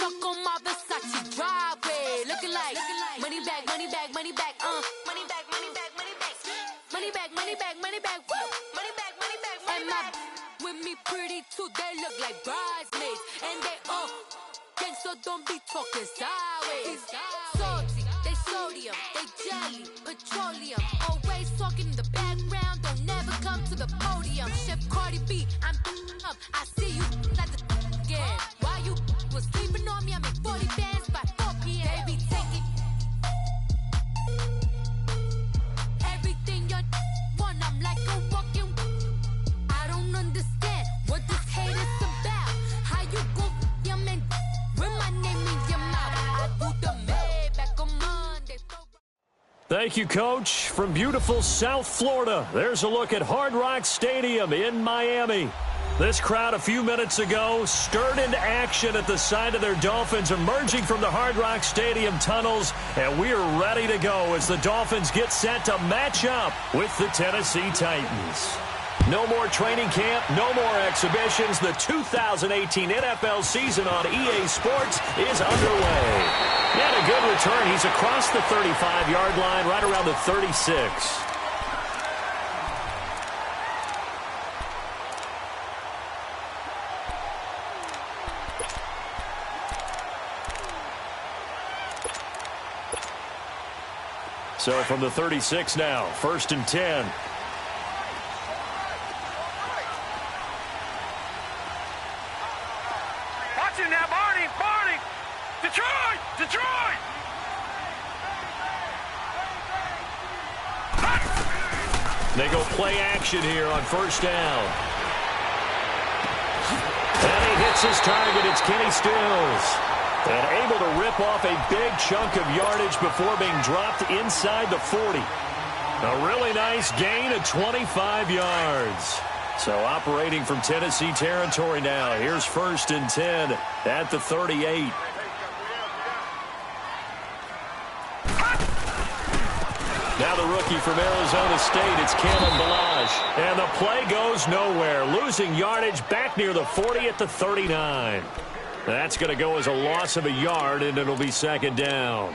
truck on my Versace driveway. Looking like money back, money back, money back, money back, money back, money back, money back, money back, money back, woo, money back, money back, money back. With me pretty too, they look like bridesmaids, and they gang, so don't be talking sideways. Salty, they sodium, they jelly, petroleum. Always talking in the background, don't never come to the podium. Chef Cardi B, I'm up, I see you like the again. While you was sleeping on me, I make 40 bands by 4 p.m. Baby, take it. Everything you want, I'm like a walking. I don't understand what this hate is about. How you go your man with my name in your mouth? I do the Maybach on Monday. Thank you, Coach. From beautiful South Florida, there's a look at Hard Rock Stadium in Miami. This crowd a few minutes ago stirred into action at the side of their Dolphins emerging from the Hard Rock Stadium tunnels, and we are ready to go as the Dolphins get set to match up with the Tennessee Titans. No more training camp, no more exhibitions. The 2018 NFL season on EA Sports is underway. And a good return. He's across the 35-yard line, right around the 36. So from the 36 now, 1st and 10. Watch it now, Barney! Detroit! They go play action here on 1st down. And he hits his target. It's Kenny Stills. And able to rip off a big chunk of yardage before being dropped inside the 40. A really nice gain of 25 yards. So operating from Tennessee territory now. Here's 1st and 10 at the 38. Now the rookie from Arizona State, it's Kalen Ballage. And the play goes nowhere. Losing yardage back near the 40 at the 39. That's going to go as a loss of a yard, and it'll be 2nd down.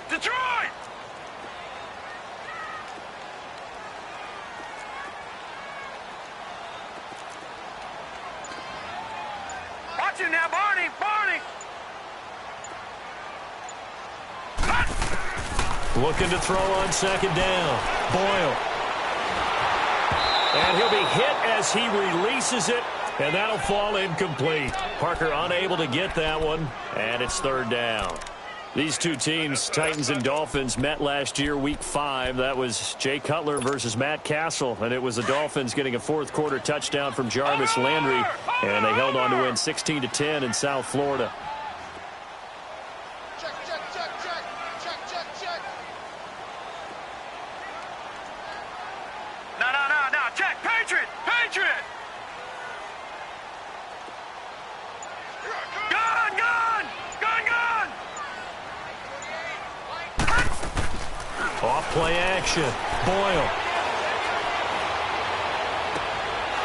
Detroit! Watch it now, Barney! Looking to throw on 2nd down. Boyle. And he'll be hit as he releases it, and that'll fall incomplete. Parker unable to get that one, and it's 3rd down. These two teams, Titans and Dolphins, met last year, Week 5. That was Jay Cutler versus Matt Castle, and it was the Dolphins getting a 4th-quarter touchdown from Jarvis Landry, and they held on to win 16-10 in South Florida. No, check, Patriot! Gun! Off play action. Boyle.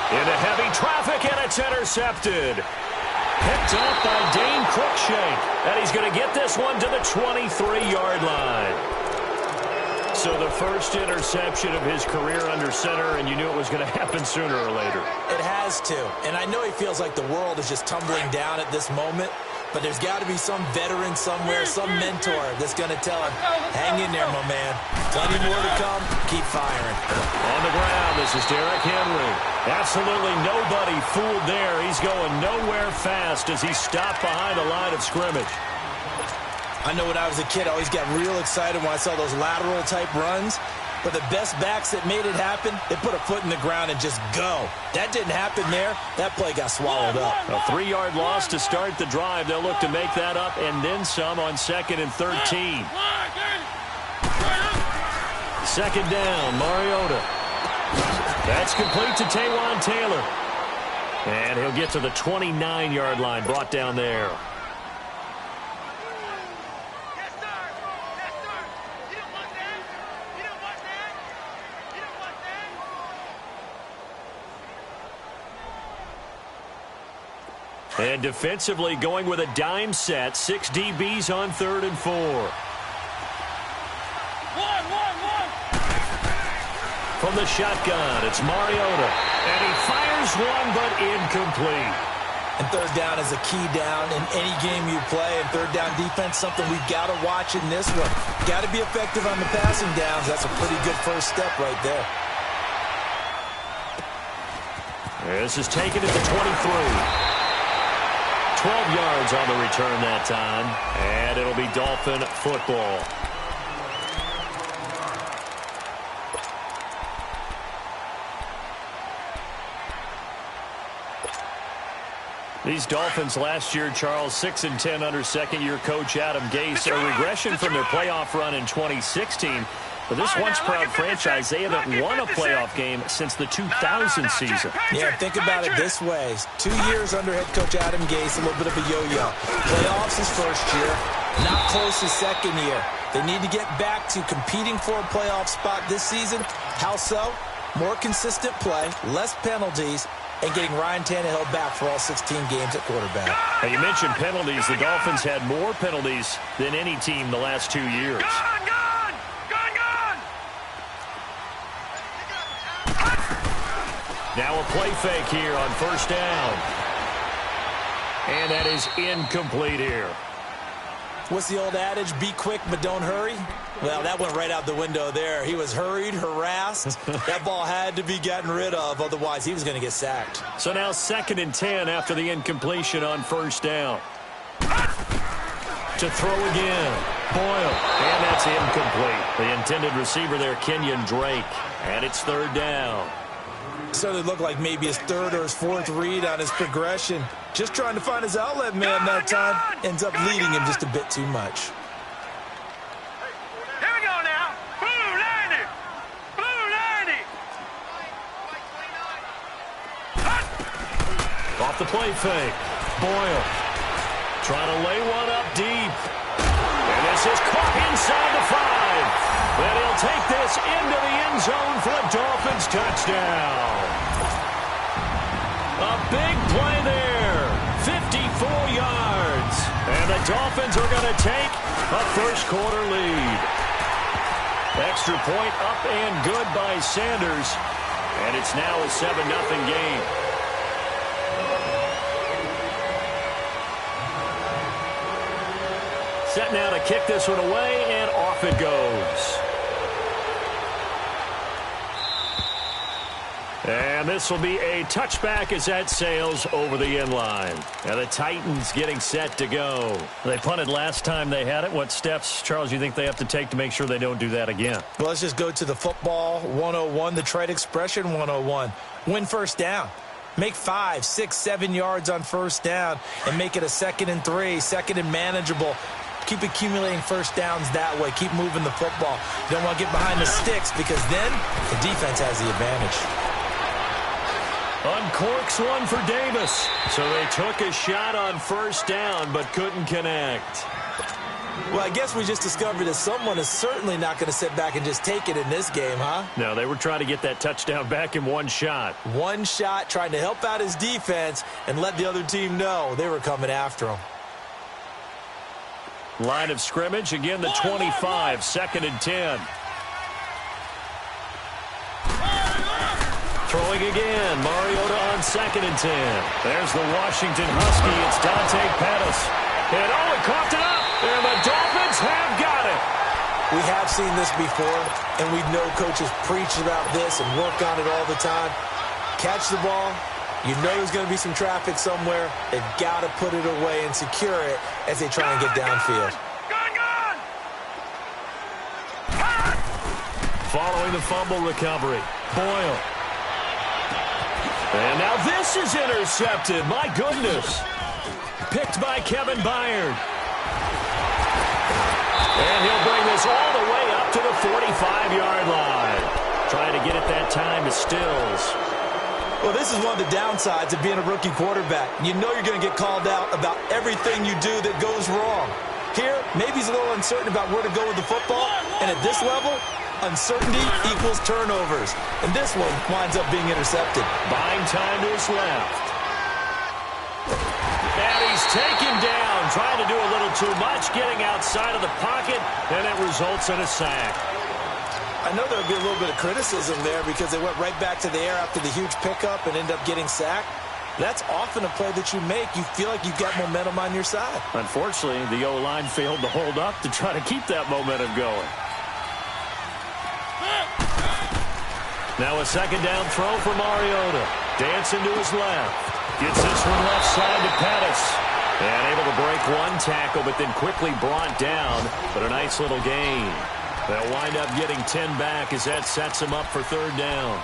Into heavy traffic, and it's intercepted. Picked up by Dane Cruikshank. And he's going to get this one to the 23-yard line. So the first interception of his career under center, and you knew it was going to happen sooner or later. It has to. And I know he feels like the world is just tumbling down at this moment. But there's got to be some veteran somewhere, some mentor that's going to tell him, hang in there, my man. Plenty more to come. Keep firing. On the ground, this is Derrick Henry. Absolutely nobody fooled there. He's going nowhere fast as he stopped behind the line of scrimmage. I know when I was a kid, I always got real excited when I saw those lateral-type runs. But the best backs that made it happen, they put a foot in the ground and just go. That didn't happen there. That play got swallowed up. A 3-yard loss to start the drive. They'll look to make that up and then some on 2nd and 13. 2nd down, Mariota. That's complete to Taywan Taylor. And he'll get to the 29-yard line, brought down there. And defensively going with a dime set. 6 DBs on 3rd and 4. From the shotgun, it's Mariota. And he fires one, but incomplete. And 3rd down is a key down in any game you play. And 3rd down defense, something we've got to watch in this one. Got to be effective on the passing downs. That's a pretty good first step right there. This is taken at the 23. 12 yards on the return that time. And it'll be Dolphin football. These Dolphins last year, Charles, 6-10 under second-year coach Adam Gase. A regression from their playoff run in 2016. But this once-proud franchise, they haven't won a playoff game since the 2000 season. Yeah, think about it this way. 2 years under head coach Adam Gase, a little bit of a yo-yo. Playoffs his first year, not close his second year. They need to get back to competing for a playoff spot this season. How so? More consistent play, less penalties, and getting Ryan Tannehill back for all 16 games at quarterback. Now, you mentioned penalties. The Dolphins had more penalties than any team the last 2 years. Now a play fake here on 1st down. And that is incomplete here. What's the old adage? Be quick, but don't hurry? Well, that went right out the window there. He was hurried, harassed. That ball had to be gotten rid of. Otherwise, he was going to get sacked. So now 2nd and 10 after the incompletion on 1st down. To throw again. Boyle. And that's incomplete. The intended receiver there, Kenyon Drake. And it's 3rd down. So it looked like maybe his 3rd or his 4th read on his progression. Just trying to find his outlet man that time. Ends up leading him just a bit too much. Here we go now. Blue 90. Off the play fake. Boyle. Trying to lay one up deep. And this is caught inside the 5. But he'll take this into the end zone for a Dolphins touchdown. A big play there. 54 yards. And the Dolphins are going to take a first-quarter lead. Extra point up and good by Sanders. And it's now a 7-0 game. Set now to kick this one away, and off it goes. And this will be a touchback as that sails over the end line. Now the Titans getting set to go. They punted last time they had it. What steps, Charles, you think they have to take to make sure they don't do that again? Well, let's just go to the football 101, the trade expression 101. Win 1st down. Make 5, 6, 7 yards on 1st down and make it a 2nd and 3, 2nd and manageable. Keep accumulating 1st downs that way. Keep moving the football. You don't want to get behind the sticks because then the defense has the advantage. Uncorks one for Davis. So they took a shot on 1st down but couldn't connect. Well, I guess we just discovered that someone is certainly not going to sit back and just take it in this game, huh? No, they were trying to get that touchdown back in one shot. One shot, trying to help out his defense and let the other team know they were coming after him. Line of scrimmage, again the 25, 2nd and 10. Throwing again, Mariota on 2nd and 10. There's the Washington Husky, it's Dante Pettis. And he coughed it up, and the Dolphins have got it. We have seen this before, and we know coaches preach about this and work on it all the time. Catch the ball. You know there's going to be some traffic somewhere. They've got to put it away and secure it as they try and get downfield. Following the fumble recovery, Boyle. And now this is intercepted. My goodness. Picked by Kevin Byard. And he'll bring this all the way up to the 45-yard line. Trying to get it that time to Stills. Well, this is one of the downsides of being a rookie quarterback. You know you're going to get called out about everything you do that goes wrong. Here, maybe he's a little uncertain about where to go with the football. And at this level, uncertainty equals turnovers. And this one winds up being intercepted. Buying time to his left. taken down, trying to do a little too much, getting outside of the pocket, and it results in a sack. I know there would be a little bit of criticism there because they went right back to the air after the huge pickup and ended up getting sacked. That's often a play that you make. You feel like you've got momentum on your side. Unfortunately, the O-line failed to hold up to try to keep that momentum going. Now a second down throw for Mariota. Dancing to his left. Gets this one left side to Pettis. And able to break one tackle, but then quickly brought down. But a nice little gain. They'll wind up getting 10 back as that sets them up for third down.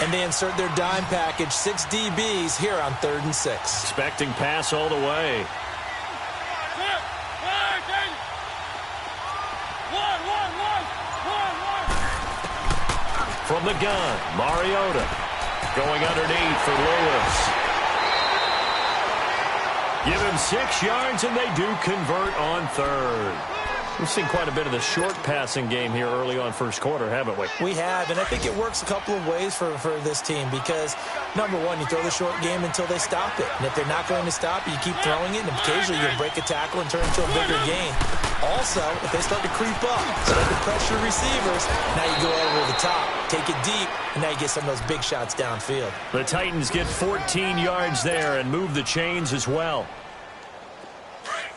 And they insert their dime package, 6 DBs here on 3rd and 6. Expecting pass all the way. From the gun, Mariota going underneath for Lewis. Give him 6 yards, and they do convert on third. We've seen quite a bit of the short passing game here early on first quarter, haven't we? We have, and I think it works a couple of ways for this team because, number one, you throw the short game until they stop it. And if they're not going to stop it, you keep throwing it, and occasionally you'll break a tackle and turn it into a bigger gain. Also, if they start to creep up, start to pressure receivers, now you go over the top, take it deep, and now you get some of those big shots downfield. The Titans get 14 yards there and move the chains as well.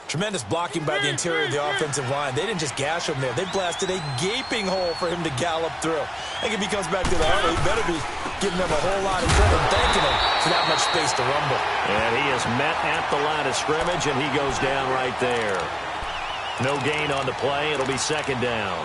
Tremendous blocking by the interior of the offensive line. They didn't just gash him there. They blasted a gaping hole for him to gallop through. I think if he comes back to the huddle, he better be giving them a whole lot of credit and thanking him for that much space to rumble. And he is met at the line of scrimmage, and he goes down right there. No gain on the play. It'll be second down.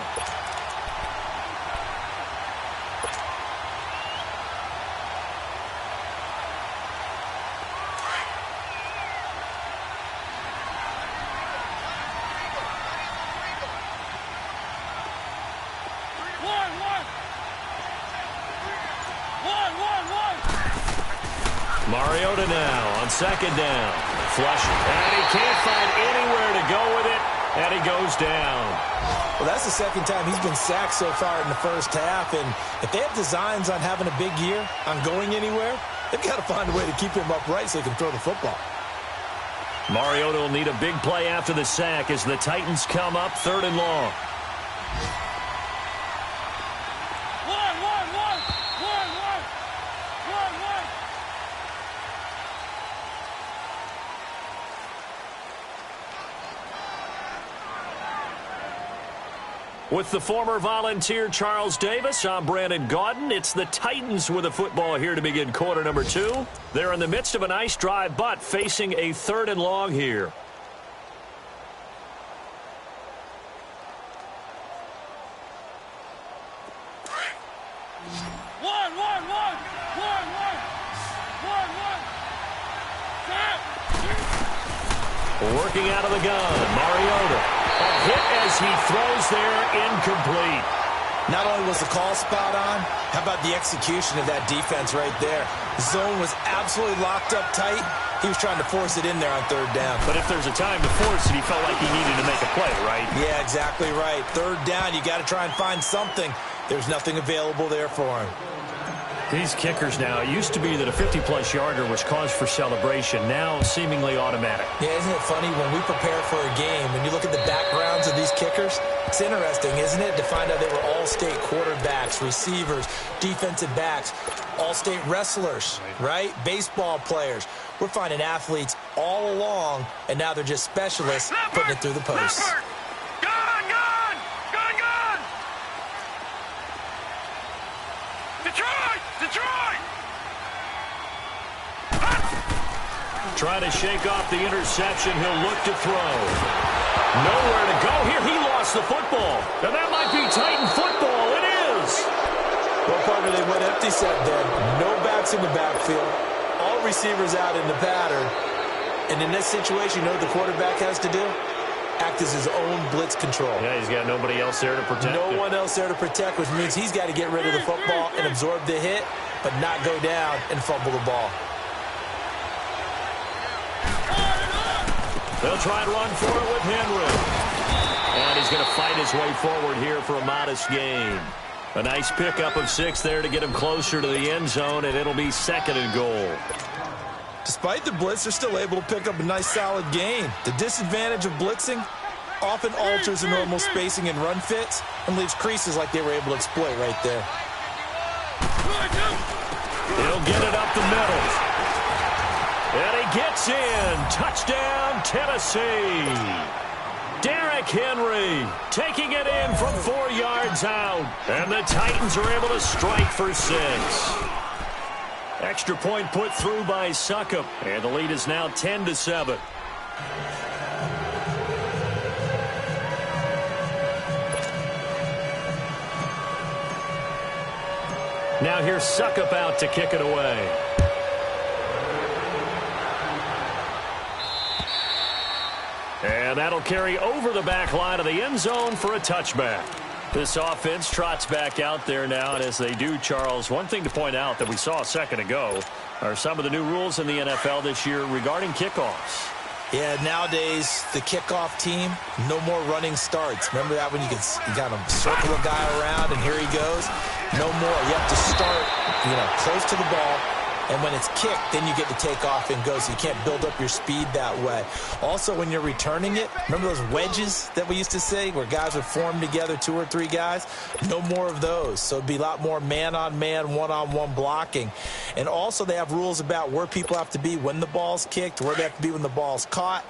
Mariota now on second down. Flush, and he can't find anywhere to go with it, and he goes down. Well, that's the second time he's been sacked so far in the first half, and if they have designs on having a big year, on going anywhere, they've got to find a way to keep him upright so he can throw the football. Mariota will need a big play after the sack as the Titans come up 3rd and long. With the former Volunteer Charles Davis, I'm Brandon Gaudin. It's the Titans with the football here to begin quarter number 2. They're in the midst of a nice drive, but facing a 3rd and long here. Working out of the gun, Mariota. A hit as he throws there, incomplete. Not only was the call spot on, how about the execution of that defense right there? The zone was absolutely locked up tight. He was trying to force it in there on 3rd down. But if there's a time to force it, he felt like he needed to make a play, right? Yeah, exactly right. 3rd down, you got to try and find something. There's nothing available there for him. These kickers now, it used to be that a 50-plus yarder was cause for celebration, now seemingly automatic. Yeah, isn't it funny when we prepare for a game, when you look at the backgrounds of these kickers, it's interesting, isn't it, to find out they were all-state quarterbacks, receivers, defensive backs, all-state wrestlers, right? Baseball players. We're finding athletes all along, and now they're just specialists putting it through the posts. Trying to shake off the interception. He'll look to throw. Nowhere to go here. He lost the football. And that might be Titan football. It is. Well, partner, they went empty set then. No backs in the backfield. All receivers out in the pattern. And in this situation, you know what the quarterback has to do? Act as his own blitz control. Yeah, he's got nobody else there to protect him. No one else there to protect, which means he's got to get rid of the football and absorb the hit, but not go down and fumble the ball. They'll try and run for it with Henry. And he's going to fight his way forward here for a modest gain. A nice pickup of 6 there to get him closer to the end zone, and it'll be 2nd and goal. Despite the blitz, they're still able to pick up a nice solid gain. The disadvantage of blitzing often alters the normal spacing and run fits and leaves creases like they were able to exploit right there. He'll get it up the middle. And he gets in. Touchdown, Tennessee. Derrick Henry taking it in from 4 yards out. And the Titans are able to strike for 6. Extra point put through by Succop. And the lead is now 10-7. Now here's Succop out to kick it away. And that'll carry over the back line of the end zone for a touchback. This offense trots back out there now, and as they do, Charles, one thing to point out that we saw a second ago are some of the new rules in the NFL this year regarding kickoffs. Yeah, nowadays, the kickoff team, no more running starts. Remember that when you kind of circle a guy around and here he goes? No more. You have to start, close to the ball. And when it's kicked, then you get to take off and go, so you can't build up your speed that way. Also, when you're returning it, remember those wedges that we used to say where guys would form together, 2 or 3 guys? No more of those. So it'd be a lot more man-on-man, one-on-one blocking. And also, they have rules about where people have to be when the ball's kicked, where they have to be when the ball's caught.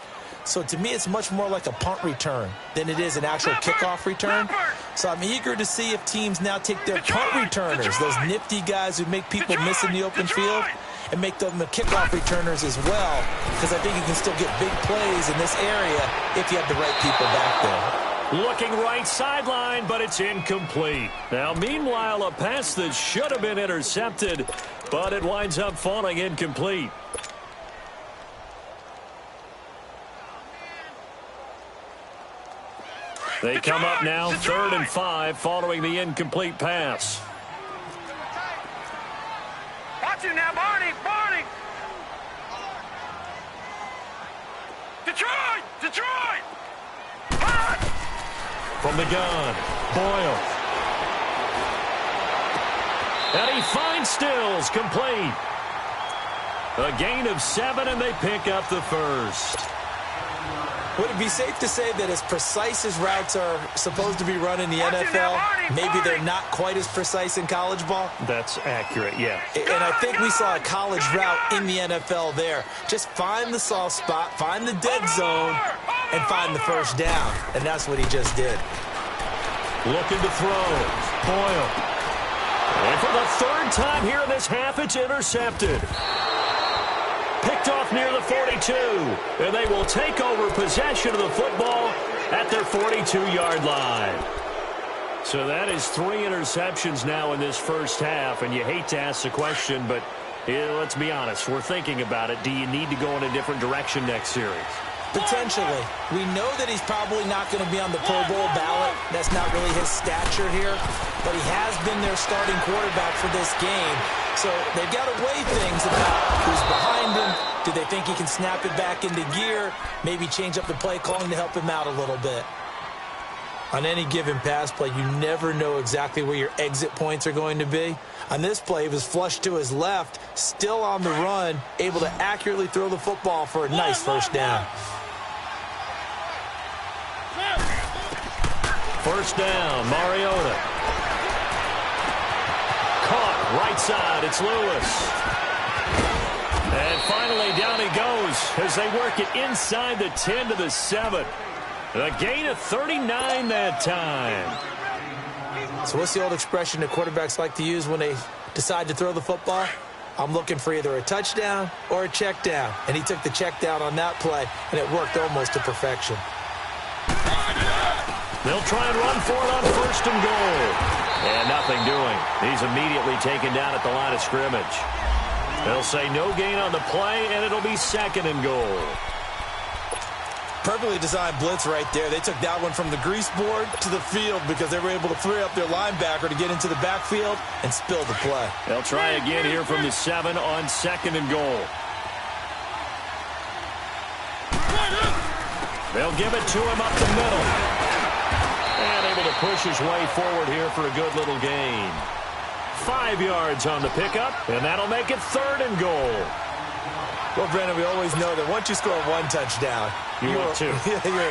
So to me, it's much more like a punt return than it is an actual kickoff return. So I'm eager to see if teams now take their punt returners, those nifty guys who make people miss in the open field, and make them the kickoff returners as well, because I think you can still get big plays in this area if you have the right people back there. Looking right sideline, but it's incomplete. Now, meanwhile, a pass that should have been intercepted, but it winds up falling incomplete. They come up now 3rd and 5 following the incomplete pass. Watch it now, Barney! Detroit! From the gun, Boyle. And he finds Stills, complete. A gain of 7, and they pick up the first. Would it be safe to say that as precise as routes are supposed to be run in the NFL, maybe they're not quite as precise in college ball? That's accurate, yeah. And I think we saw a college route in the NFL there. Just find the soft spot, find the dead zone, and find the first down. And that's what he just did. Looking to throw. Boyle. And for the 3rd time here in this half, it's intercepted. Picked off near the 42, and they will take over possession of the football at their 42-yard line. So that is 3 interceptions now in this first half, and you hate to ask the question, but let's be honest, we're thinking about it. Do you need to go in a different direction next series? Potentially. We know that he's probably not going to be on the Pro Bowl ballot. That's not really his stature here, but he has been their starting quarterback for this game. So they've got to weigh things about who's behind him. Do they think he can snap it back into gear? Maybe change up the play calling to help him out a little bit. On any given pass play, you never know exactly where your exit points are going to be. On this play, he was flushed to his left, still on the run, able to accurately throw the football for a nice first down. First down, Mariota. Caught, right side, it's Lewis. And finally, down he goes as they work it inside the 10 to the 7. A gain of 39 that time. So what's the old expression that quarterbacks like to use when they decide to throw the football? I'm looking for either a touchdown or a check down. And he took the check down on that play, and it worked almost to perfection. They'll try and run for it on 1st and goal. And nothing doing. He's immediately taken down at the line of scrimmage. They'll say no gain on the play, and it'll be 2nd and goal. Perfectly designed blitz right there. They took that one from the grease board to the field because they were able to free up their linebacker to get into the backfield and spill the play. They'll try again here from the 7 on 2nd and goal. They'll give it to him up the middle. And able able to push his way forward here for a good little gain. 5 yards on the pickup, and that'll make it 3rd and goal. Well, Brennan, we always know that once you score 1 touchdown, you're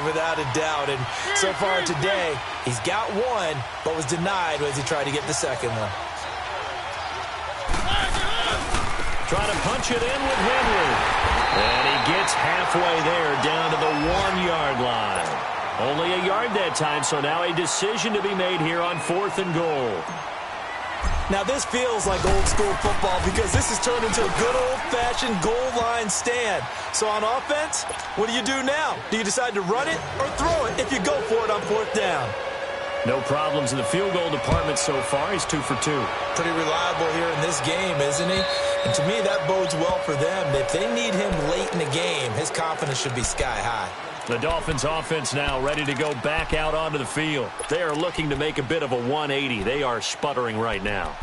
without a doubt. And so far today, he's got 1, but was denied as he tried to get the second one. Trying to punch it in with Henry. And he gets halfway there, down to the 1-yard line. Only a yard that time, so now a decision to be made here on 4th and goal. Now, this feels like old-school football because this has turned into a good old-fashioned goal line stand. So on offense, what do you do now? Do you decide to run it or throw it if you go for it on 4th down? No problems in the field goal department so far. He's 2 for 2. Pretty reliable here in this game, isn't he? And to me, that bodes well for them. If they need him late in the game, his confidence should be sky high. The Dolphins offense now ready to go back out onto the field. They are looking to make a bit of a 180. They are sputtering right now.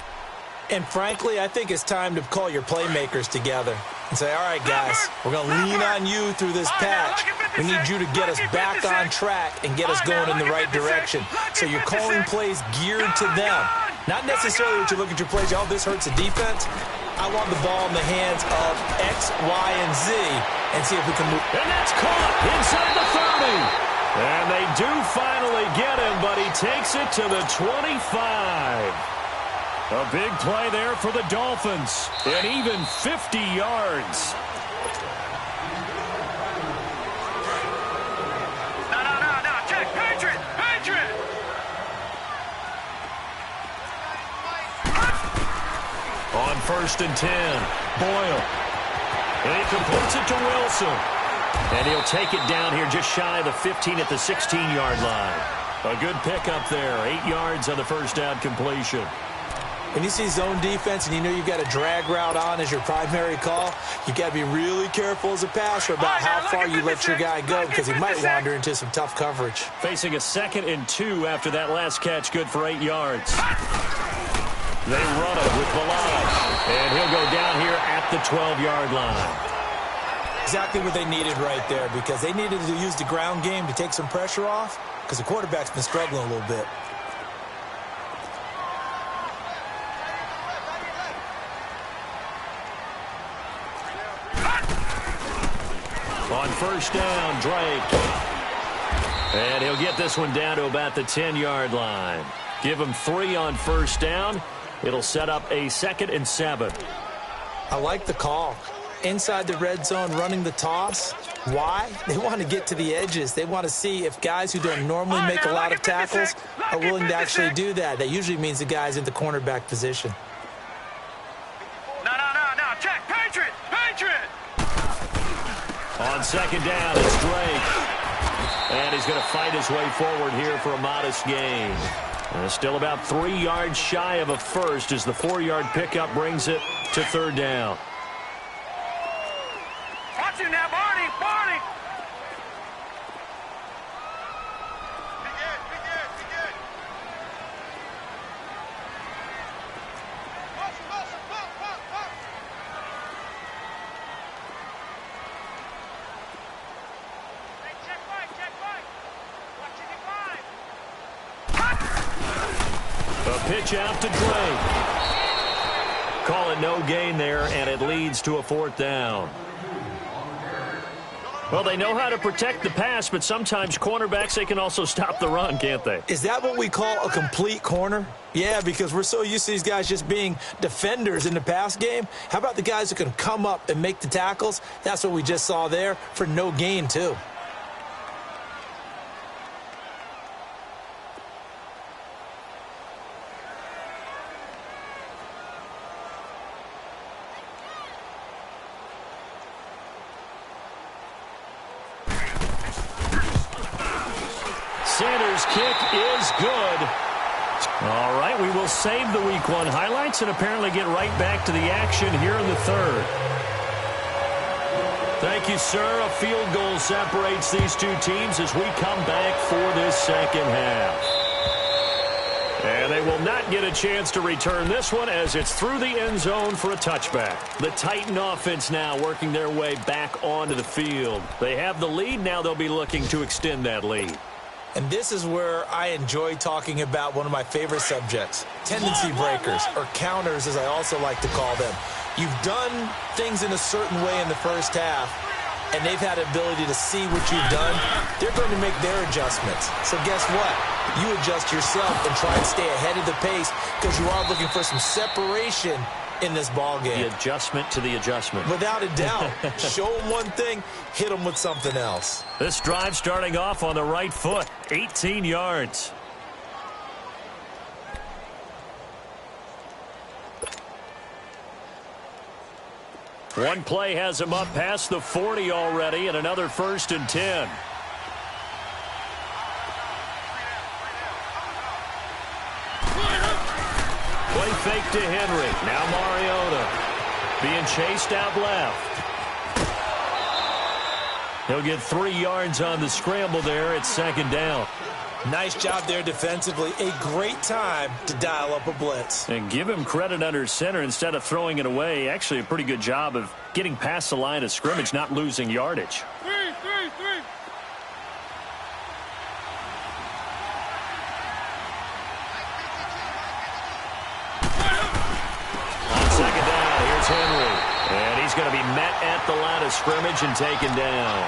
And frankly, I think it's time to call your playmakers together and say, all right, guys, we're going to lean on you through this patch. We need you to get us back on track and get us going in the right direction. So you're calling plays geared to them. Not necessarily what you look at your plays, oh, this hurts the defense. I want the ball in the hands of X, Y, and Z and see if we can move. And that's caught inside the 30. And they do finally get him, but he takes it to the 25. A big play there for the Dolphins. And even 50 yards. No. Check. Patriot. On 1st and 10, Boyle. And he completes it to Wilson. And he'll take it down here just shy of the 15 at the 16-yard line. A good pickup there. 8 yards on the first down completion. When you see zone defense and you know you've got a drag route on as your primary call, you've got to be really careful as a passer about how far you let your guy go because he might wander into some tough coverage. Facing a 2nd and 2 after that last catch, good for 8 yards. They run it with Balaj, and he'll go down here at the 12-yard line. Exactly what they needed right there because they needed to use the ground game to take some pressure off because the quarterback's been struggling a little bit. On 1st down, Drake. And he'll get this one down to about the 10-yard line. Give him 3 on 1st down. It'll set up a 2nd and 7. I like the call. Inside the red zone, running the toss. Why? They want to get to the edges. They want to see if guys who don't normally make a lot of tackles are willing to actually do that. That usually means the guy's in the cornerback position. No. Check. Patriot. On 2nd down, it's Drake. And he's going to fight his way forward here for a modest gain. Still about 3 yards shy of a first as the 4-yard pickup brings it to 3rd down. Watch him now, Barney. Be good. Wilson, pump. Hey, check right. Watch it, 5. A pitch out to Drake. Call it no gain there, and it leads to a 4th down. Well, they know how to protect the pass, but sometimes cornerbacks, they can also stop the run, can't they? Is that what we call a complete corner? Yeah, because we're so used to these guys just being defenders in the pass game. How about the guys who can come up and make the tackles? That's what we just saw there for no gain, too. Sanders' kick is good. All right, we will save the Week 1 highlights and apparently get right back to the action here in the 3rd. Thank you, sir. A field goal separates these two teams as we come back for this 2nd half. And they will not get a chance to return this one as it's through the end zone for a touchback. The Titan offense now working their way back onto the field. They have the lead. Now they'll be looking to extend that lead. And this is where I enjoy talking about one of my favorite subjects, tendency breakers, or counters as I also like to call them. You've done things in a certain way in the first half, and they've had the ability to see what you've done. They're going to make their adjustments. So guess what? You adjust yourself and try and stay ahead of the pace because you are looking for some separation in this ball game. The adjustment to the adjustment. Without a doubt. Show them one thing, hit them with something else. This drive starting off on the right foot, 18 yards. One play has him up past the 40 already, and another 1st and 10. Play fake to Henry. Now Mariota being chased out left. He'll get 3 yards on the scramble there at 2nd down. Nice job there defensively. A great time to dial up a blitz. And give him credit under center instead of throwing it away. Actually, a pretty good job of getting past the line of scrimmage, not losing yardage. Three. On 2nd down, here's Henry. And he's going to be met at the line of scrimmage and taken down.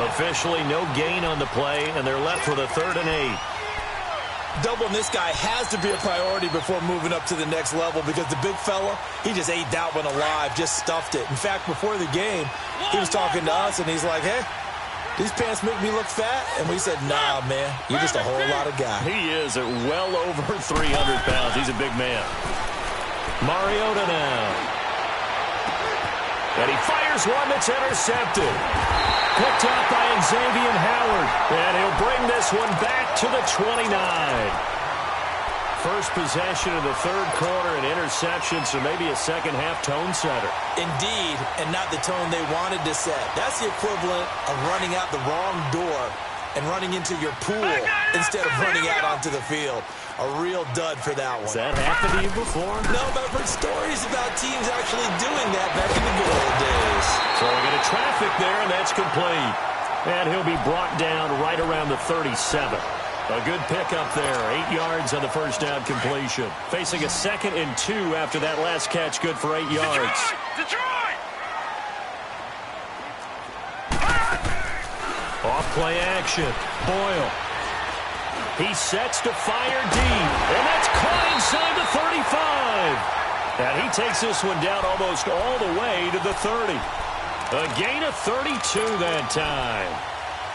Officially no gain on the play, and they're left with a 3rd and 8. Doubling this guy has to be a priority before moving up to the next level because the big fella, he just ate that one alive, just stuffed it. In fact, before the game, he was talking to us, and he's like, hey, these pants make me look fat? And we said, nah, man, you're just a whole lot of guy. He is at well over 300 pounds. He's a big man. Mariota now. And he fires one that's intercepted. Picked up by Xavier Howard. And he'll bring this one back to the 29. First possession of the 3rd quarter, an interception, so maybe a second-half tone setter. Indeed, and not the tone they wanted to set. That's the equivalent of running out the wrong door and running into your pool instead of running out onto the field. A real dud for that one. Has that happened to you before? No, but I've heard stories about teams actually doing that back in the good old days. Throwing into traffic there, and that's complete. And he'll be brought down right around the 37. A good pickup there. 8 yards on the 1st down completion. Facing a 2nd and 2 after that last catch. Good for 8 yards. Detroit! Off play action. Boyle. He sets to fire deep. And that's caught inside the 35. And he takes this one down almost all the way to the 30. A gain of 32 that time.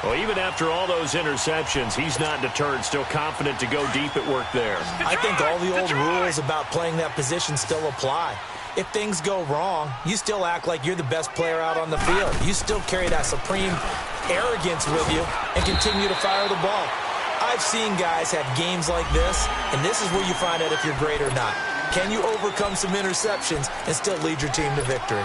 Well, even after all those interceptions, he's not deterred, still confident to go deep at work there. I think all the old rules about playing that position still apply. If things go wrong, you still act like you're the best player out on the field. You still carry that supreme arrogance with you and continue to fire the ball. I've seen guys have games like this, and this is where you find out if you're great or not. Can you overcome some interceptions and still lead your team to victory?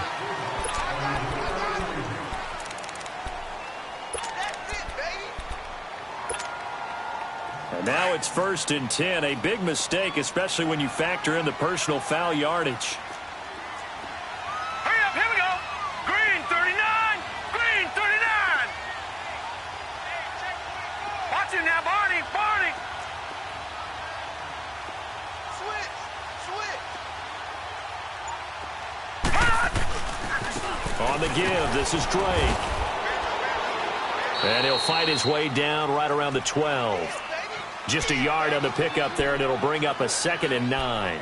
And now it's 1st and 10. A big mistake, especially when you factor in the personal foul yardage. Hurry up, here we go. Green 39. Green 39. Watch it now, Barney. On the give, this is Drake. And he'll fight his way down right around the 12. Just a yard on the pickup there, and it'll bring up a 2nd and 9.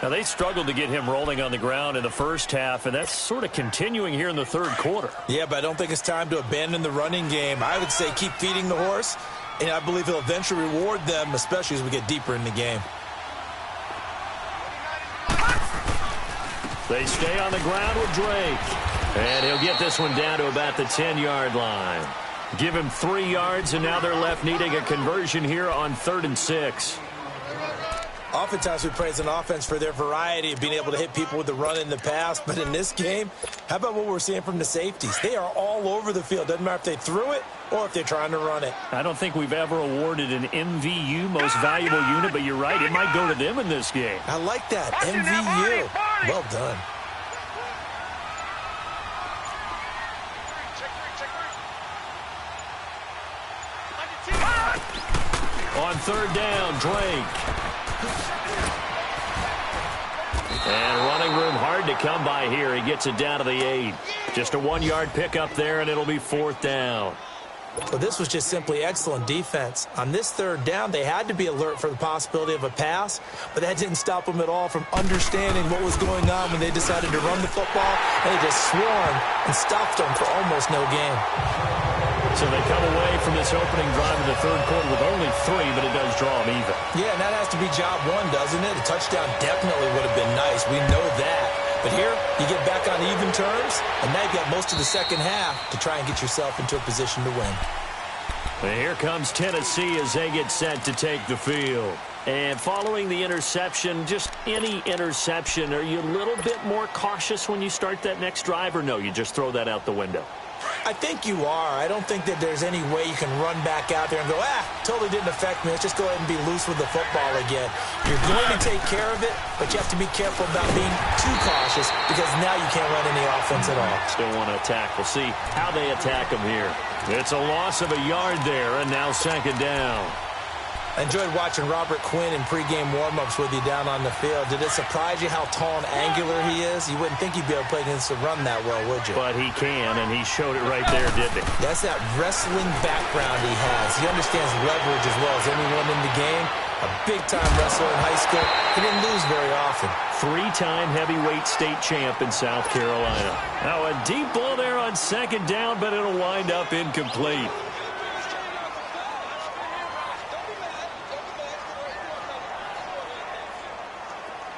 Now, they struggled to get him rolling on the ground in the first half, and that's sort of continuing here in the 3rd quarter. Yeah, but I don't think it's time to abandon the running game. I would say keep feeding the horse, and I believe he'll eventually reward them, especially as we get deeper in the game. They stay on the ground with Drake. And he'll get this one down to about the 10-yard line. Give him 3 yards, and now they're left needing a conversion here on 3rd and 6. Oftentimes we praise an offense for their variety of being able to hit people with the run in the past, but in this game, how about what we're seeing from the safeties? They are all over the field. Doesn't matter if they threw it or if they're trying to run it. I don't think we've ever awarded an MVU, most valuable unit, but you're right, it might go to them in this game. I like that, MVU. Well done. On third down, Drake. And running room hard to come by here. He gets it down to the 8. Just a 1-yard pickup there, and it'll be fourth down. Well, this was just simply excellent defense. On this third down, they had to be alert for the possibility of a pass, but that didn't stop them at all from understanding what was going on when they decided to run the football, and they just swarmed and stopped them for almost no gain. So they come away from this opening drive in the third quarter with only 3, but it does draw them even. Yeah, and that has to be job one, doesn't it? A touchdown definitely would have been nice. We know that. But here, you get back on even terms, and now you've got most of the second half to try and get yourself into a position to win. And here comes Tennessee as they get set to take the field. And following the interception, just any interception, are you a little bit more cautious when you start that next drive, or no, you just throw that out the window? I think you are. I don't think that there's any way you can run back out there and go, totally didn't affect me. Let's just go ahead and be loose with the football again. You're going to take care of it, but you have to be careful about being too cautious because now you can't run any offense at all. Still want to attack. We'll see how they attack them here. It's a loss of a yard there, and now second down. I enjoyed watching Robert Quinn in pregame warm-ups with you down on the field. Did it surprise you how tall and angular he is? You wouldn't think he'd be able to play against the run that well, would you? But he can, and he showed it right there, didn't he? That's that wrestling background he has. He understands leverage as well as anyone in the game. A big-time wrestler in high school. He didn't lose very often. 3-time heavyweight state champ in South Carolina. Now a deep ball there on second down, but it'll wind up incomplete.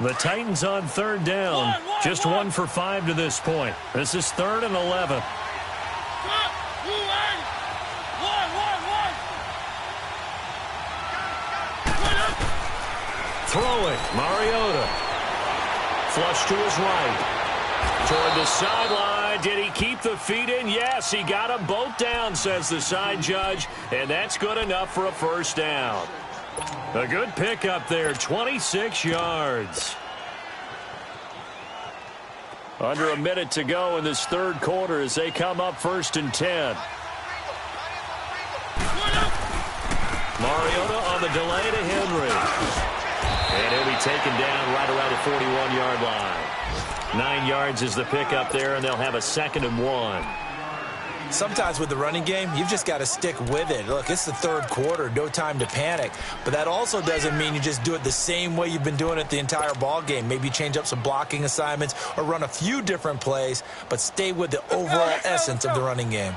The Titans on third down. Just 1 for 5 to this point. This is 3rd and 11. Throwing, Mariota. Flush to his right. Toward the sideline. Did he keep the feet in? Yes, he got them both down, says the side judge. And that's good enough for a first down. A good pickup there, 26 yards. Under a minute to go in this third quarter as they come up 1st and 10. Mariota on the delay to Henry. And he'll be taken down right around the 41-yard line. 9 yards is the pickup there, and they'll have a 2nd and 1. Sometimes with the running game, you've just got to stick with it. Look, it's the third quarter, no time to panic. But that also doesn't mean you just do it the same way you've been doing it the entire ball game. Maybe change up some blocking assignments or run a few different plays, but stay with the overall essence of the running game.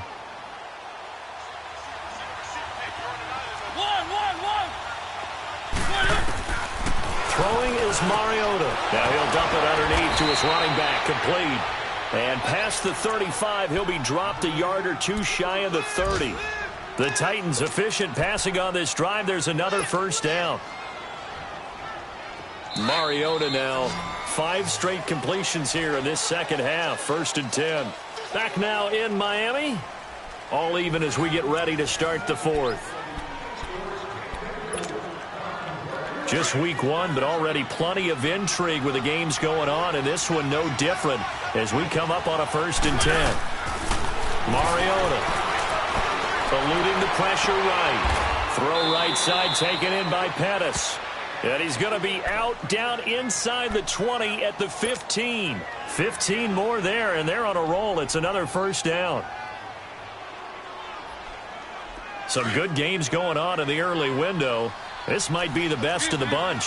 Throwing is Mariota. Now he'll dump it underneath to his running back, complete. And past the 35, he'll be dropped a yard or 2 shy of the 30. The Titans efficient passing on this drive. There's another first down. Mariota now, 5 straight completions here in this second half. 1st and 10. Back now in Miami. All even as we get ready to start the 4th. Just week 1, but already plenty of intrigue with the games going on, and this one no different as we come up on a 1st and 10. Mariota eluding the pressure right. Throw right side taken in by Pettis. And he's going to be out down inside the 20 at the 15. 15 more there, and they're on a roll. It's another first down. Some good games going on in the early window. This might be the best of the bunch.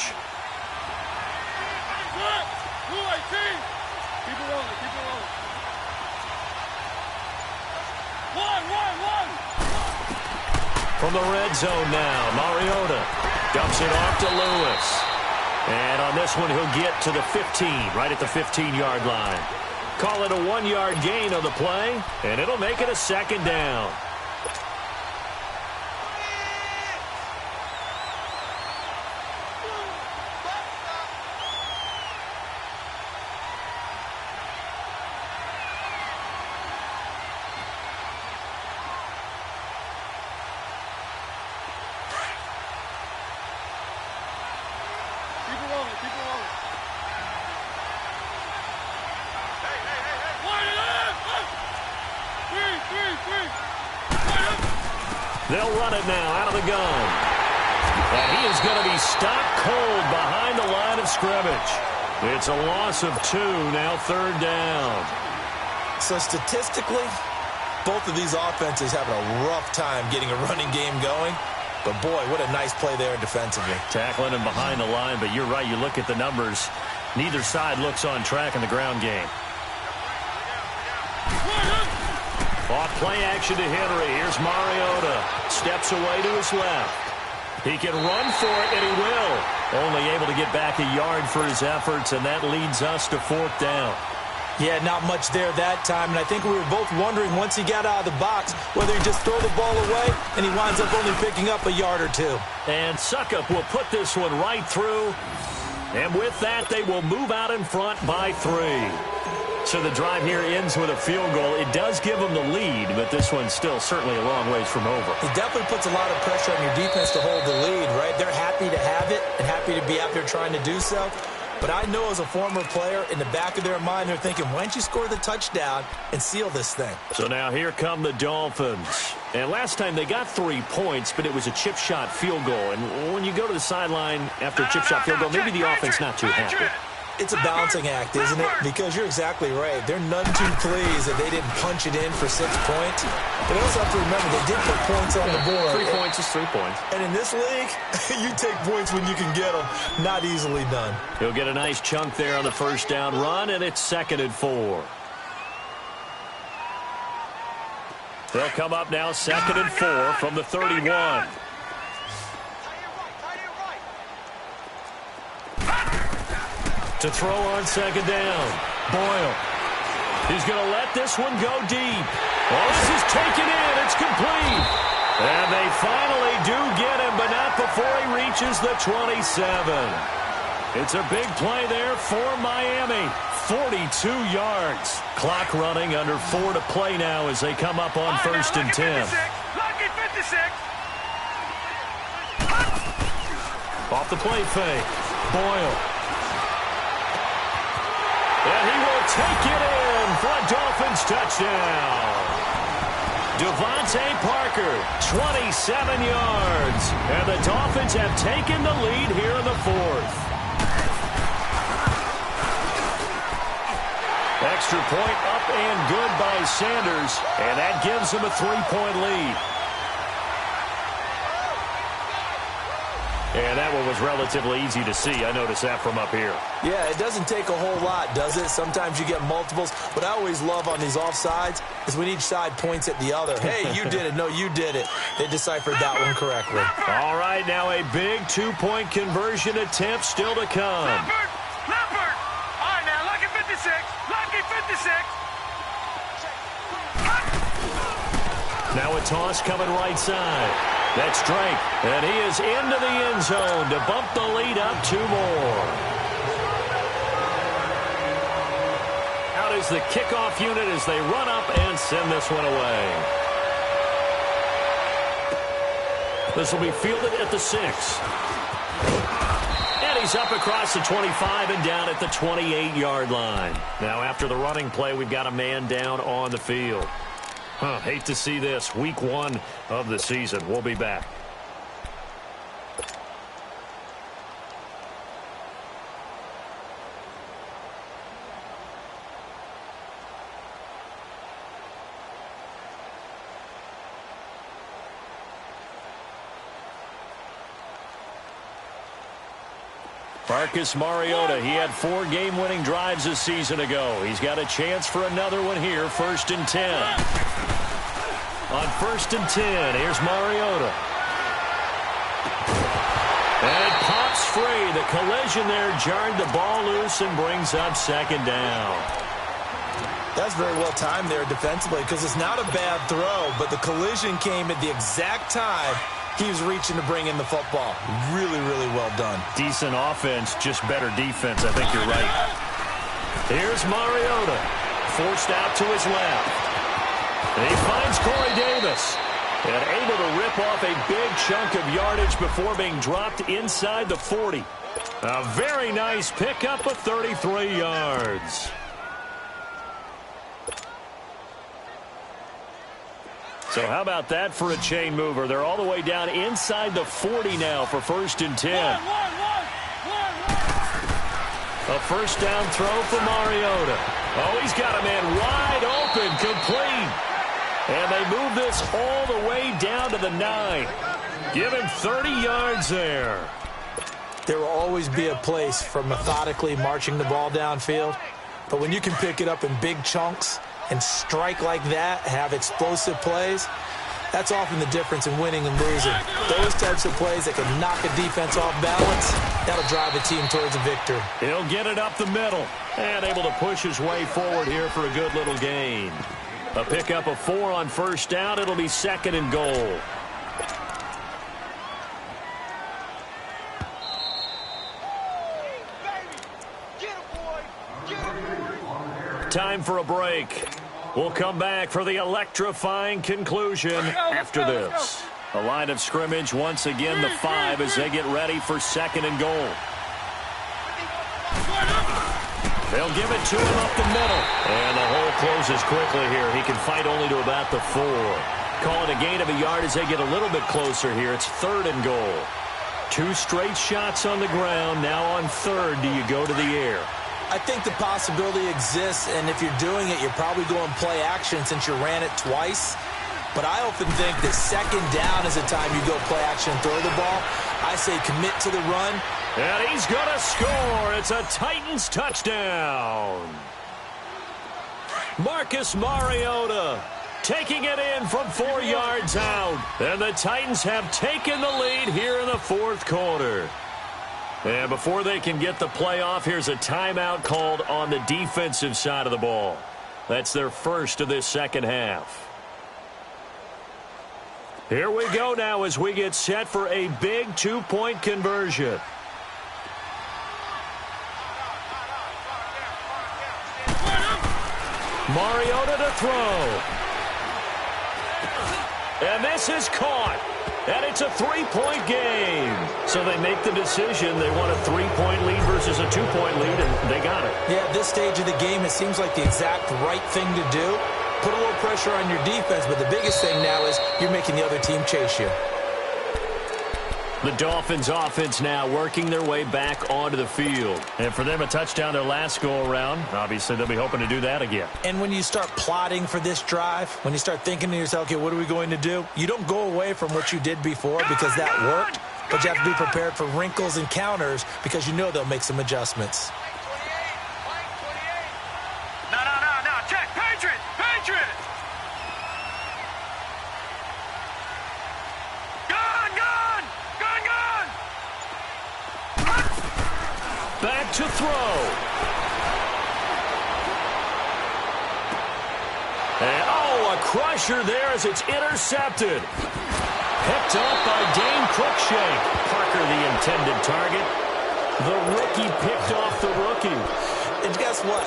From the red zone now, Mariota dumps it off to Lewis. And on this one, he'll get to the 15, right at the 15-yard line. Call it a 1-yard gain on the play, and it'll make it a 2nd down. They'll run it now out of the gun. And he is going to be stopped cold behind the line of scrimmage. It's a loss of 2, now 3rd down. So statistically, both of these offenses having a rough time getting a running game going. But, boy, what a nice play there defensively. Tackling him behind the line, but you're right. You look at the numbers. Neither side looks on track in the ground game. Off play action to Henry. Here's Mariota. Steps away to his left. He can run for it, and he will. Only able to get back a yard for his efforts, and that leads us to 4th down. Yeah, not much there that time, and I think we were both wondering once he got out of the box whether he just throw the ball away, and he winds up only picking up a yard or 2. And Suckup will put this one right through, and with that, they will move out in front by 3. So the drive here ends with a field goal. It does give them the lead, but this one's still certainly a long ways from over. It definitely puts a lot of pressure on your defense to hold the lead, right? They're happy to have it and happy to be out there trying to do so. But I know as a former player, in the back of their mind, they're thinking, why don't you score the touchdown and seal this thing? So now here come the Dolphins. And last time they got 3 points, but it was a chip shot field goal. And when you go to the sideline after a chip shot field goal, maybe the offense not too happy. It's a balancing act, isn't it? Because you're exactly right. They're none too pleased that they didn't punch it in for 6 points. But also have to remember, they did put points on the board. 3 points is 3 points. And in this league, you take points when you can get them. Not easily done. He'll get a nice chunk there on the 1st down run, and it's 2nd and 4. They'll come up now 2nd and 4 from the 31. To throw on 2nd down. Boyle. He's going to let this one go deep. Oh, this is taken in. It's complete. And they finally do get him, but not before he reaches the 27. It's a big play there for Miami. 42 yards. Clock running under 4 to play now as they come up on 1st and 10. Lucky 56. Off the play fake. Boyle. And he will take it in for a Dolphins touchdown. Devontae Parker, 27 yards. And the Dolphins have taken the lead here in the 4th. Extra point up and good by Sanders. And that gives them a 3-point lead. And that one was relatively easy to see. I noticed that from up here. Yeah, it doesn't take a whole lot, does it? Sometimes you get multiples. What I always love on these offsides is when each side points at the other. Hey, you did it. No, you did it. They deciphered that one correctly. All right, now a big 2-point conversion attempt still to come. Leopard. All right, now, lucky 56. Lucky 56. Now a toss coming right side. That's Drake, and he is into the end zone to bump the lead up 2 more. Out is the kickoff unit as they run up and send this one away. This will be fielded at the 6. And he's up across the 25 and down at the 28-yard line. Now after the running play, we've got a man down on the field. Hate to see this. Week 1 of the season. We'll be back. Marcus Mariota, he had 4 game-winning drives a season ago. He's got a chance for another one here, 1st and 10. On 1st and 10, here's Mariota. And it pops free. The collision there jarred the ball loose and brings up 2nd down. That's very well timed there defensively because it's not a bad throw, but the collision came at the exact time he was reaching to bring in the football. Really, really well done. Decent offense, just better defense. I think you're right. Here's Mariota. Forced out to his left. And he finds Corey Davis. And able to rip off a big chunk of yardage before being dropped inside the 40. A very nice pickup of 33 yards. So how about that for a chain mover? They're all the way down inside the 40 now for 1st and 10. A first down throw for Mariota. Oh, he's got a man wide open, complete. And they move this all the way down to the 9. Give him 30 yards there. There will always be a place for methodically marching the ball downfield. But when you can pick it up in big chunks and strike like that, have explosive plays, that's often the difference in winning and losing. Those types of plays that can knock a defense off balance, that'll drive a team towards a victory. He'll get it up the middle and able to push his way forward here for a good little gain. A pickup of 4 on first down. It'll be 2nd and goal. Time for a break. We'll come back for the electrifying conclusion after this. A line of scrimmage once again, the 5 as they get ready for 2nd and goal. They'll give it to him up the middle. And the hole closes quickly here. He can fight only to about the 4. Call it a gain of a yard as they get a little bit closer here. It's 3rd and goal. 2 straight shots on the ground. Now on 3rd, do you go to the air? I think the possibility exists, and if you're doing it, you're probably going play action since you ran it twice. But I often think that 2nd down is the time you go play action and throw the ball. I say commit to the run. And he's going to score. It's a Titans touchdown. Marcus Mariota taking it in from 4 yards out. And the Titans have taken the lead here in the 4th quarter. And before they can get the play off, here's a timeout called on the defensive side of the ball. That's their first of this 2nd half. Here we go now as we get set for a big 2-point conversion. Mariota to throw. And this is caught. And it's a 3-point game. So they make the decision. They want a 3-point lead versus a 2-point lead, and they got it. Yeah, at this stage of the game, it seems like the exact right thing to do. Put a little pressure on your defense, but the biggest thing now is you're making the other team chase you. The Dolphins offense now working their way back onto the field. And for them, a touchdown their last go-around. Obviously, they'll be hoping to do that again. And when you start plotting for this drive, when you start thinking to yourself, okay, what are we going to do? You don't go away from what you did before because that worked, but you have to be prepared for wrinkles and counters because you know they'll make some adjustments. No, check. Patriot. Back to throw. And, a crusher there as it's intercepted. Picked up by Dane Cruikshank. Parker, the intended target. The rookie picked off the rookie. And guess what?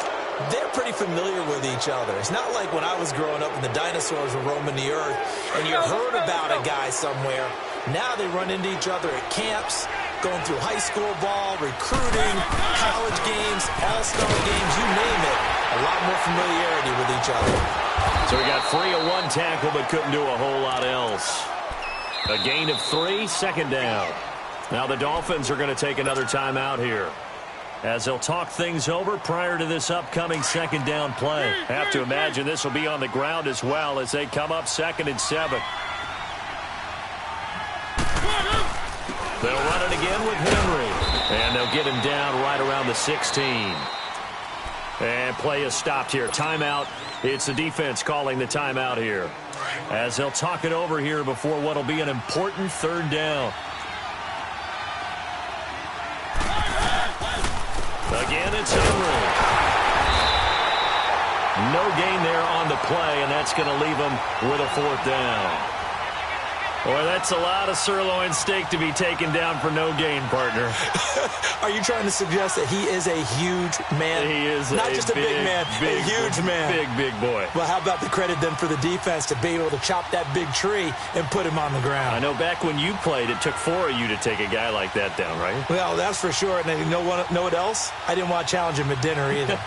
They're pretty familiar with each other. It's not like when I was growing up and the dinosaurs were roaming the earth and you heard about a guy somewhere. Now they run into each other at camps, going through high school ball, recruiting, college games, all-star games, you name it. A lot more familiarity with each other. So he got free of 1 tackle but couldn't do a whole lot else. A gain of 3, 2nd down. Now the Dolphins are going to take another timeout here, as they'll talk things over prior to this upcoming 2nd down play. Have to imagine this will be on the ground as well as they come up 2nd and 7. They'll run it again with Henry. And they'll get him down right around the 16. And play is stopped here. Timeout. It's the defense calling the timeout here, as they'll talk it over here before what will be an important 3rd down. Again, it's Henry. No gain there on the play, and that's going to leave them with a 4th down. Boy, that's a lot of sirloin steak to be taken down for no gain, partner. Are you trying to suggest that he is a huge man? He is not just a big man, a huge man. Big boy. Well, how about the credit then for the defense to be able to chop that big tree and put him on the ground? I know back when you played, it took 4 of you to take a guy like that down, right? Well, that's for sure. And you know what else? I didn't want to challenge him at dinner either.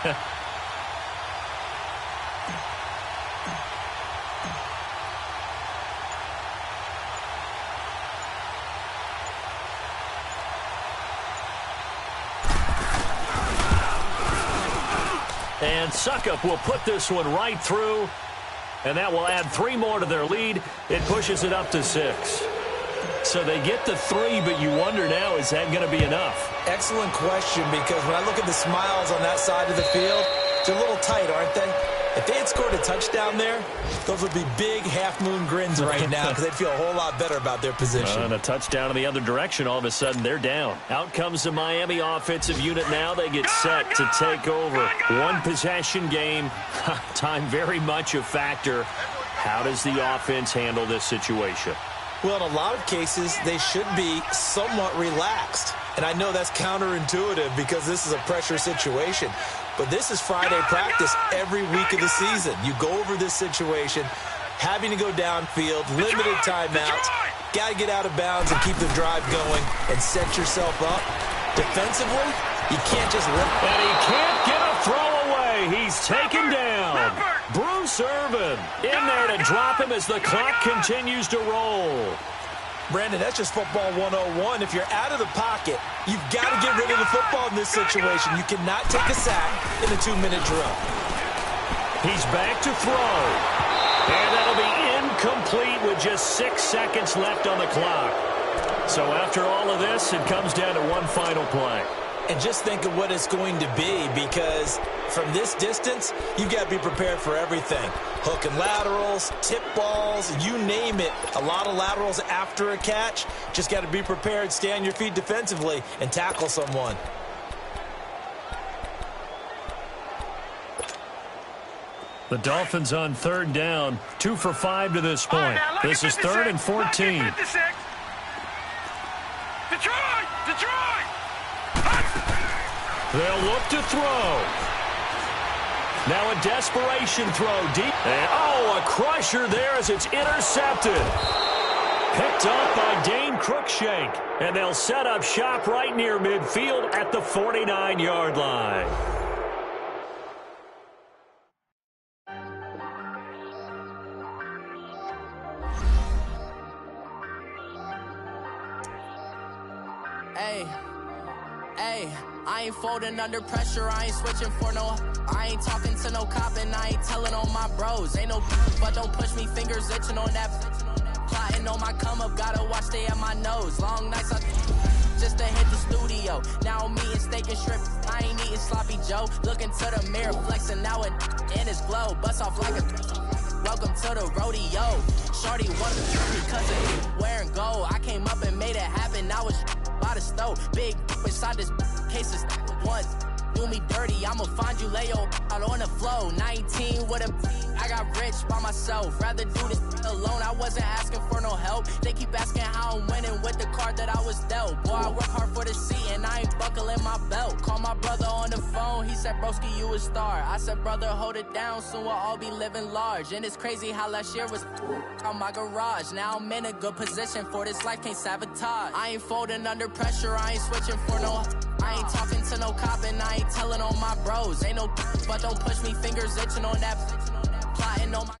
And Suckup will put this one right through, and that will add 3 more to their lead. It pushes it up to 6. So they get the 3, but you wonder now, is that going to be enough? Excellent question, because when I look at the smiles on that side of the field, they're a little tight, aren't they? If they had scored a touchdown there, those would be big half-moon grins right now because they'd feel a whole lot better about their position. And a touchdown in the other direction, all of a sudden they're down. Out comes the Miami offensive unit now. They get set to take over. One possession game. Time very much a factor. How does the offense handle this situation? Well, in a lot of cases, they should be somewhat relaxed. And I know that's counterintuitive because this is a pressure situation. But this is Friday practice every week of the season. You go over this situation, having to go downfield, limited timeouts, got to get out of bounds and keep the drive going and set yourself up. Defensively, you can't just let... And he can't get a throw away. He's taken down. Bruce Irvin in there to drop him as the clock continues to roll. Brandon, that's just football 101. If you're out of the pocket, you've got to get rid of the football in this situation. You cannot take a sack in a 2-minute drill. He's back to throw. And that'll be incomplete with just 6 seconds left on the clock. So after all of this, it comes down to one final play. And just think of what it's going to be, because from this distance, you've got to be prepared for everything. Hook and laterals, tip balls, you name it. A lot of laterals after a catch. Just got to be prepared, stay on your feet defensively, and tackle someone. The Dolphins on 3rd down, 2 for 5 to this point. This is 3rd and 14. Detroit! They'll look to throw. Now a desperation throw deep. And, a crusher there as it's intercepted. Picked up by Dane Cruikshank. And they'll set up shop right near midfield at the 49-yard line. Hey, I ain't folding under pressure, I ain't switching for no. I ain't talking to no cop and I ain't telling on my bros. Ain't no but don't push me, fingers itching on that. Plotting on my come up, gotta watch stay at my nose. Long nights I just to hit the studio. Now I'm eating steak and shrimp, I ain't eating sloppy Joe. Looking to the mirror, flexing now it in his glow. Bust off like a welcome to the rodeo. Shorty wanted to because of wearing gold. I came up and made it happen, now it's by the stove. Big inside this case is once do me dirty, I'ma find you lay out on the floor. 19 with a I got rich by myself, rather do this alone. I wasn't asking for no help, they keep asking how I'm winning with the card that I was dealt. Boy, I work hard for the seat and I ain't buckling my belt. Call my brother on the phone, he said broski you a star. I said brother hold it down, soon we'll all be living large. And it's crazy how last year was on my garage. Now I'm in a good position for this life, can't sabotage. I ain't folding under pressure, I ain't switching for no. I ain't talking to no cop and I ain't telling on my bros. Ain't no but don't push me, fingers itching on that. Plotting on my